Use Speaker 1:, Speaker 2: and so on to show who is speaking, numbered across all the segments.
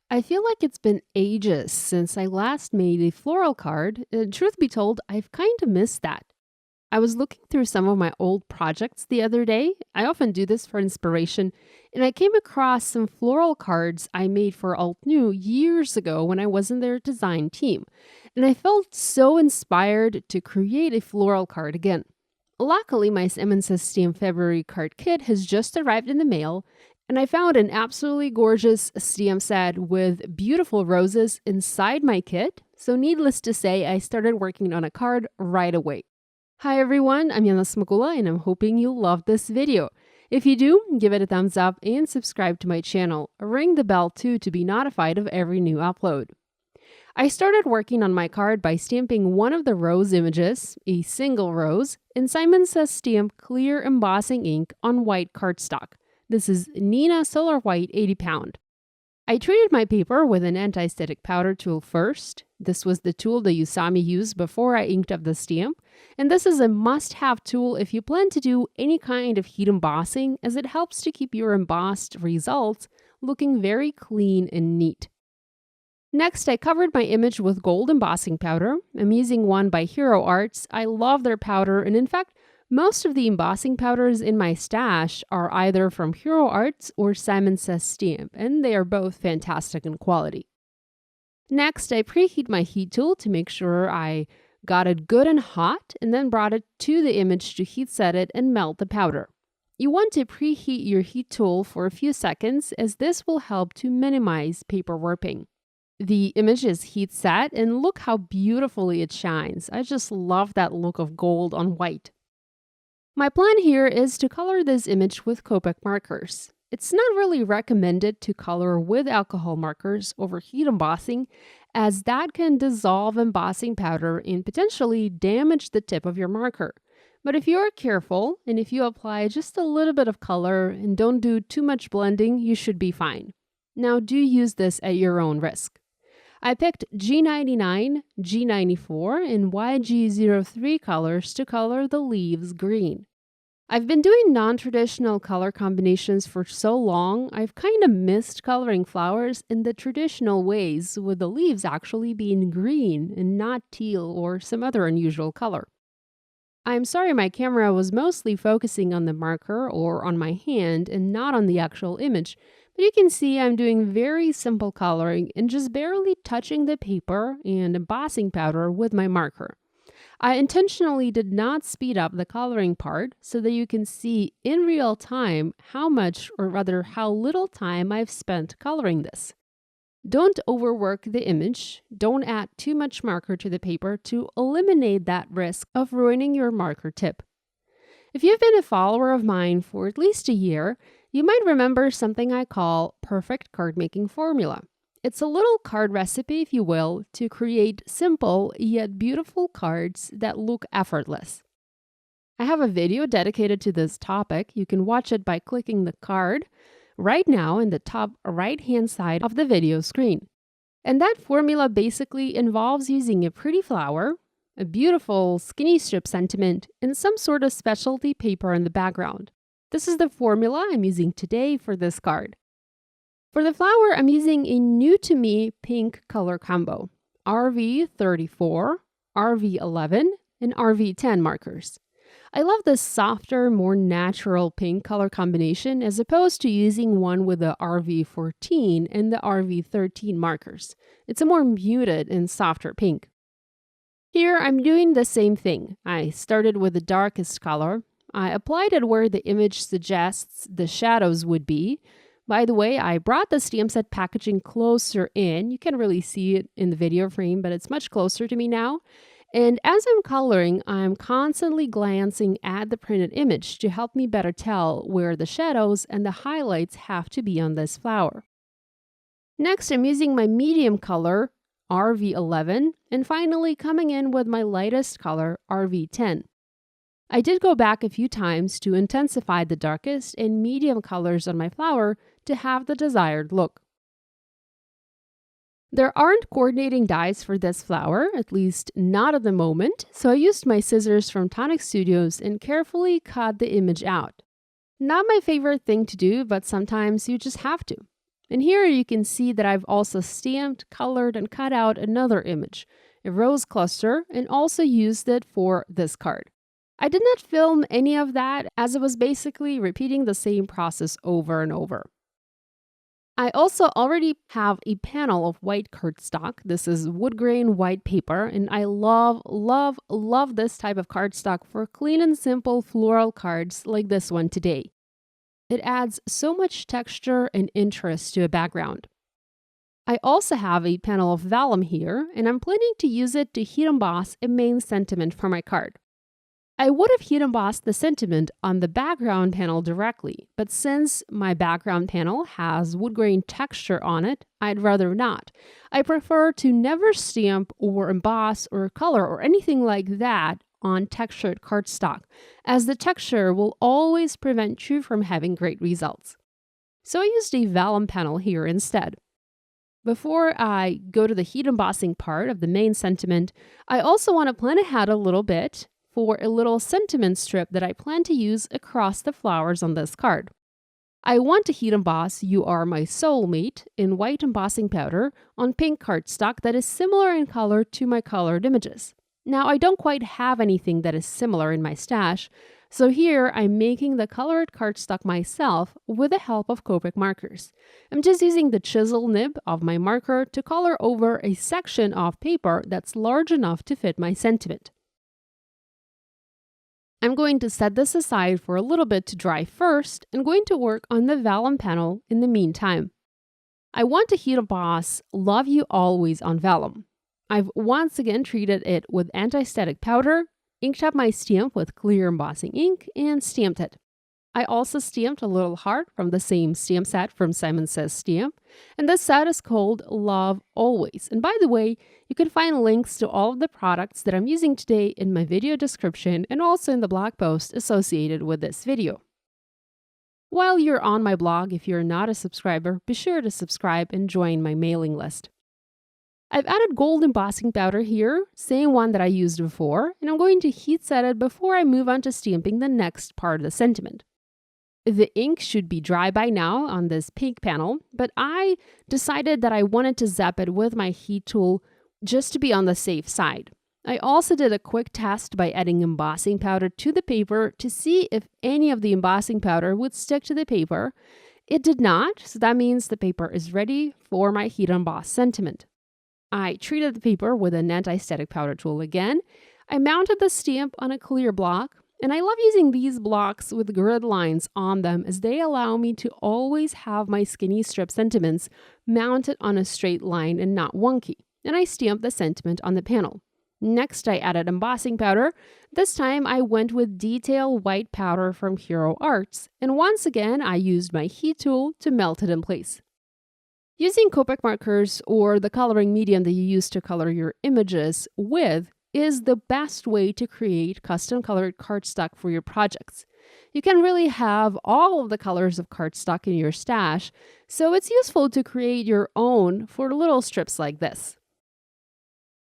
Speaker 1: I feel like it's been ages since I last made a floral card, and truth be told, I've kind of missed that. I was looking through some of my old projects the other day. I often do this for inspiration, and I came across some floral cards I made for Altenew years ago when I was in their design team, and I felt so inspired to create a floral card again. Luckily, my Salmon Says Stamp February card kit has just arrived in the mail, and I found an absolutely gorgeous stamp set with beautiful roses inside my kit. So, needless to say, I started working on a card right away. Hi everyone, I'm Yana Smakula, and I'm hoping you love this video. If you do, give it a thumbs up and subscribe to my channel. Ring the bell too to be notified of every new upload. I started working on my card by stamping one of the rose images, a single rose, in Simon Says Stamp clear embossing ink on white cardstock. This is Nina Solar White 80 pound. I treated my paper with an anti-static powder tool first. This was the tool that you saw me use before I inked up the stamp, and this is a must-have tool if you plan to do any kind of heat embossing, as it helps to keep your embossed results looking very clean and neat. Next, I covered my image with gold embossing powder. I'm using one by Hero Arts. I love their powder, and in fact, most of the embossing powders in my stash are either from Hero Arts or Simon Says Stamp, and they are both fantastic in quality. Next, I preheat my heat tool to make sure I got it good and hot, and then brought it to the image to heat set it and melt the powder. You want to preheat your heat tool for a few seconds, as this will help to minimize paper warping. The image is heat set, and look how beautifully it shines. I just love that look of gold on white. My plan here is to color this image with Copic markers. It's not really recommended to color with alcohol markers over heat embossing, as that can dissolve embossing powder and potentially damage the tip of your marker. But if you're careful, and if you apply just a little bit of color and don't do too much blending, you should be fine. Now, do use this at your own risk. I picked G99, G94, and YG03 colors to color the leaves green. I've been doing non-traditional color combinations for so long, I've kind of missed coloring flowers in the traditional ways, with the leaves actually being green and not teal or some other unusual color. I'm sorry my camera was mostly focusing on the marker or on my hand and not on the actual image, but you can see I'm doing very simple coloring and just barely touching the paper and embossing powder with my marker. I intentionally did not speed up the coloring part so that you can see in real time how much, or rather how little time I've spent coloring this. Don't overwork the image. Don't add too much marker to the paper to eliminate that risk of ruining your marker tip. If you've been a follower of mine for at least a year, you might remember something I call perfect card making formula. It's a little card recipe, if you will, to create simple yet beautiful cards that look effortless. I have a video dedicated to this topic. You can watch it by clicking the card right now in the top right-hand side of the video screen. And that formula basically involves using a pretty flower, a beautiful skinny strip sentiment, and some sort of specialty paper in the background. This is the formula I'm using today for this card. For the flower, I'm using a new-to-me pink color combo, RV34, RV11, and RV10 markers. I love this softer, more natural pink color combination as opposed to using one with the RV14 and the RV13 markers. It's a more muted and softer pink. Here, I'm doing the same thing. I started with the darkest color. I applied it where the image suggests the shadows would be. By the way, I brought the stamp set packaging closer in. You can really see it in the video frame, but it's much closer to me now. And as I'm coloring, I'm constantly glancing at the printed image to help me better tell where the shadows and the highlights have to be on this flower. Next, I'm using my medium color, RV11, and finally coming in with my lightest color, RV10. I did go back a few times to intensify the darkest and medium colors on my flower to have the desired look. There aren't coordinating dies for this flower, at least not at the moment, so I used my scissors from Tonic Studios and carefully cut the image out. Not my favorite thing to do, but sometimes you just have to. And here you can see that I've also stamped, colored, and cut out another image, a rose cluster, and also used it for this card. I did not film any of that as it was basically repeating the same process over and over. I also already have a panel of white cardstock. This is wood grain white paper, and I love, love, love this type of cardstock for clean and simple floral cards like this one today. It adds so much texture and interest to a background. I also have a panel of vellum here, and I'm planning to use it to heat emboss a main sentiment for my card. I would have heat embossed the sentiment on the background panel directly, but since my background panel has wood grain texture on it, I'd rather not. I prefer to never stamp or emboss or color or anything like that on textured cardstock, as the texture will always prevent you from having great results. So I used a vellum panel here instead. Before I go to the heat embossing part of the main sentiment, I also want to plan ahead a little bit for a little sentiment strip that I plan to use across the flowers on this card. I want to heat emboss "You Are My Soulmate" in white embossing powder on pink cardstock that is similar in color to my colored images. Now, I don't quite have anything that is similar in my stash, so here I'm making the colored cardstock myself with the help of Copic markers. I'm just using the chisel nib of my marker to color over a section of paper that's large enough to fit my sentiment. I'm going to set this aside for a little bit to dry first and going to work on the vellum panel in the meantime. I want to heat emboss "Love You Always" on vellum. I've once again treated it with anti-static powder, inked up my stamp with clear embossing ink, and stamped it. I also stamped a little heart from the same stamp set from Simon Says Stamp, and this set is called Love Always. And by the way, you can find links to all of the products that I'm using today in my video description and also in the blog post associated with this video. While you're on my blog, if you're not a subscriber, be sure to subscribe and join my mailing list. I've added gold embossing powder here, same one that I used before, and I'm going to heat set it before I move on to stamping the next part of the sentiment. The ink should be dry by now on this pink panel, but I decided that I wanted to zap it with my heat tool just to be on the safe side. I also did a quick test by adding embossing powder to the paper to see if any of the embossing powder would stick to the paper. It did not, so that means the paper is ready for my heat emboss sentiment. I treated the paper with an anti-static powder tool again. I mounted the stamp on a clear block, and I love using these blocks with grid lines on them as they allow me to always have my skinny strip sentiments mounted on a straight line and not wonky. And I stamped the sentiment on the panel. Next, I added embossing powder. This time, I went with detail white powder from Hero Arts, and once again, I used my heat tool to melt it in place. Using Copic markers or the coloring medium that you use to color your images with is the best way to create custom colored cardstock for your projects. You can really have all of the colors of cardstock in your stash, so it's useful to create your own for little strips like this.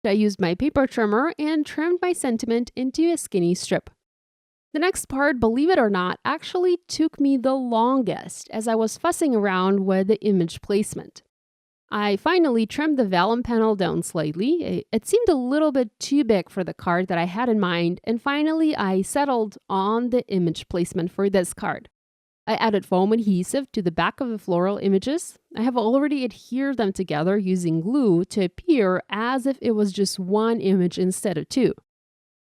Speaker 1: I used my paper trimmer and trimmed my sentiment into a skinny strip. The next part, believe it or not, actually took me the longest as I was fussing around with the image placement. I finally trimmed the vellum panel down slightly. It seemed a little bit too big for the card that I had in mind, and finally I settled on the image placement for this card. I added foam adhesive to the back of the floral images. I have already adhered them together using glue to appear as if it was just one image instead of two.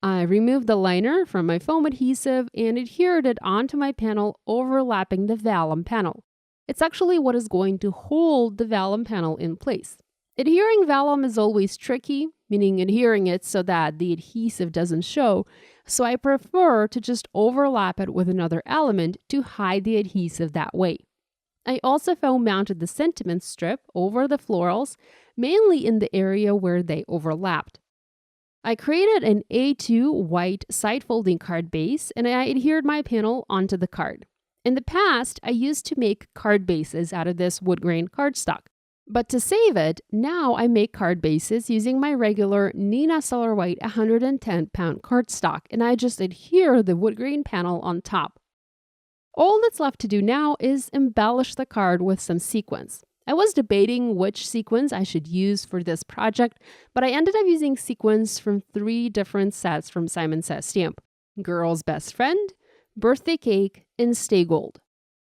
Speaker 1: I removed the liner from my foam adhesive and adhered it onto my panel overlapping the vellum panel. It's actually what is going to hold the vellum panel in place. Adhering vellum is always tricky, meaning adhering it so that the adhesive doesn't show, so I prefer to just overlap it with another element to hide the adhesive that way. I also foam mounted the sentiment strip over the florals, mainly in the area where they overlapped. I created an A2 white side folding card base and I adhered my panel onto the card. In the past, I used to make card bases out of this wood grain cardstock. But to save it, now I make card bases using my regular Neenah Solar White 110-pound cardstock, and I just adhere the wood grain panel on top. All that's left to do now is embellish the card with some sequins. I was debating which sequins I should use for this project, but I ended up using sequins from 3 different sets from Simon Says Stamp: Girl's Best Friend, Birthday Cake, and Stay Gold.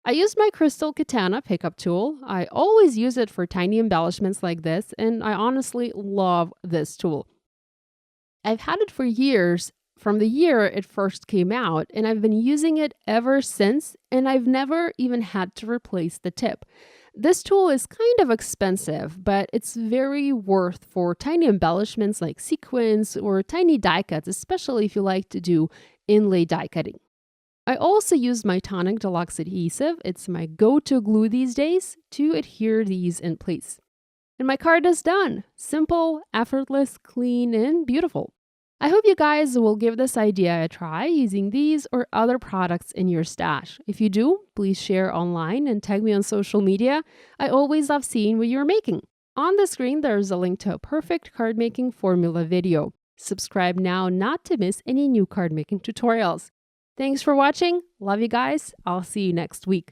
Speaker 1: I used my Crystal Katana pickup tool. I always use it for tiny embellishments like this, and I honestly love this tool. I've had it for years, from the year it first came out, and I've been using it ever since, and I've never even had to replace the tip. This tool is kind of expensive, but it's very worth for tiny embellishments like sequins or tiny die cuts, especially if you like to do inlay die cutting. I also use my Tonic Deluxe adhesive. It's my go-to glue these days to adhere these in place. And my card is done. Simple, effortless, clean, and beautiful. I hope you guys will give this idea a try using these or other products in your stash. If you do, please share online and tag me on social media. I always love seeing what you're making. On the screen, there's a link to a perfect card making formula video. Subscribe now not to miss any new card making tutorials. Thanks for watching. Love you guys. I'll see you next week.